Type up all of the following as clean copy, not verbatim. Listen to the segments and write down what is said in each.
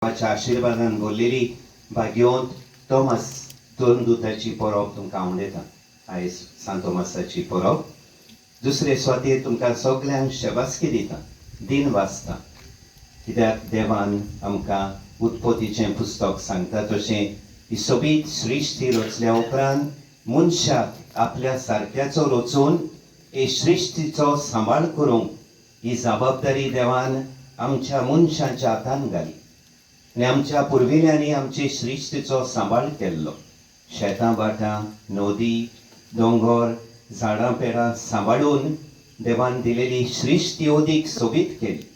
देवाच्या आशिर्वादान भरलेली भाग्योंत तोमास दोन दुताची परब तुमकां हांव दिता. आयज सांत तोमासाची परब. दुसरे स्वातेर तुमकां सगल्यांक शेबासकी दिता, दिन वाचता. कित्याक देवान आमकां उत्पत्तीचें पुस्तक सांगता तशें ही सोबीत सृश्टी रचल्या उपरांत मनशाक आपल्या सारक्याचो रचून हे सृश्टीचो सांबाळ करूंक ही जबाबदारी देवान आमच्या मनशाच्या हातान घाली. आनी आमच्या पुर्विल्यांनी आमचे सृश्टीचो सांबाळ केल्लो. शेतां बाटां, नदी, दोंगर, झाडां पेडां सांबाळून देवान दिलेली सृश्टी अदीक सोबीत केली.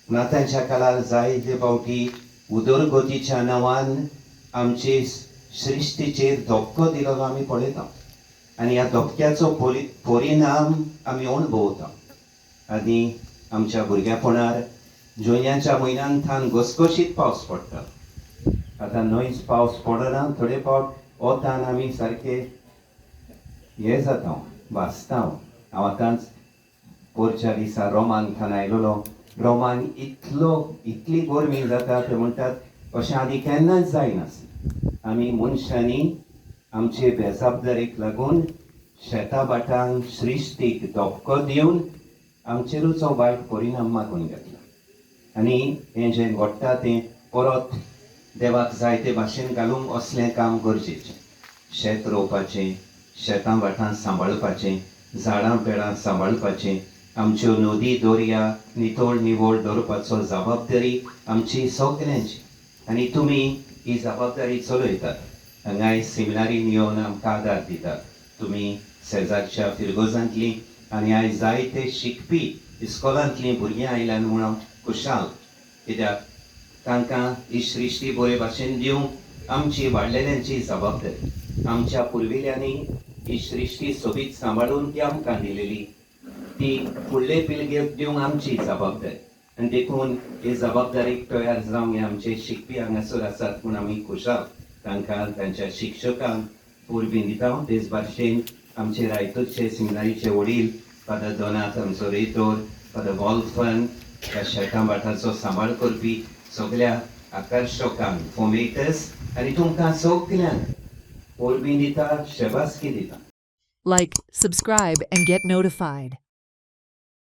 नातांच्या काळार जायते फावटी उदरगतीच्या नांवान आमचे सृश्टीचेर धोको दिलेलो आमी पळयता आनी ह्या धोक्याचो परिणाम आमी अणभवता. आनी आमच्या भुरगेपणार जुंयाच्या म्हयन्यांत थान घसघशीत पावस पडटा. आतां न्हयच पावस पडना. थोडे फावट ओतान आमी सारके हे जाता, भाजता. हांव आतांच पोरच्या दिसा रोमान थान आयलोलो. रोमान इतली गरमी जाता ते म्हणटात अशें आदी केन्नाच जायनासलें. आमी मनशांनी आमचे बेजबाबदारेक लागून शेतां बाटांक सृश्टीक धोको दिवन आमचेरूच हो वायट परिणाम मागून घेतला. आनी हें जें घडटा तें परत देवाक जायते भाशेन घालूंक असलें काम गरजेचें. शेत रोवपाचें, शेतां बाटां सांबाळपाचें, झाडां पेडां सांबाळपाचें, आमच्यो नदी दर्या नितळ निवळ दवरपाचो जबाबदारी आमची सगल्यांची. आनी तुमी ही जबाबदारी चलयतात. हांगा सेमिनारीन येवन आमकां आदार दितात. तुमी शेजारच्या फिरगोजांतलीं आनी आयज जायते शिकपी इस्कॉलांतलीं भुरगीं आयल्यान म्हूण हांव खुशाल. कित्याक तांकां ही सृश्टी बरे भाशेन दिवंक आमची वाडलेल्यांची जबाबदारी. आमच्या पुर्विल्यांनी ही सृश्टी सोबीत सांबाळून ती आमकां दिलेली, ती फुडले पिळगेक दिवंक आमची जबाबदारी. आनी देखून हे जबाबदारीक तयार जावंक हे आमचे शिकपी हांगासर आसात म्हूण आमी खुशाल. तांकां तांच्या शिक्षकांक पोरबीं दिता. तेच भाशेन आमचे रायतूरचे सेमिनारीचे वडील फादर दोनाथ आमचो रेतोर, फादर वॉल्फन, ह्या शेतां बाटाचो सांबाळ करपी सगळ्या आकर्शकांक फोमेटर्स आनी तुमकां सगल्यांक पोरबीं दिता, शेबासकी दिता. Like, subscribe, and get notified.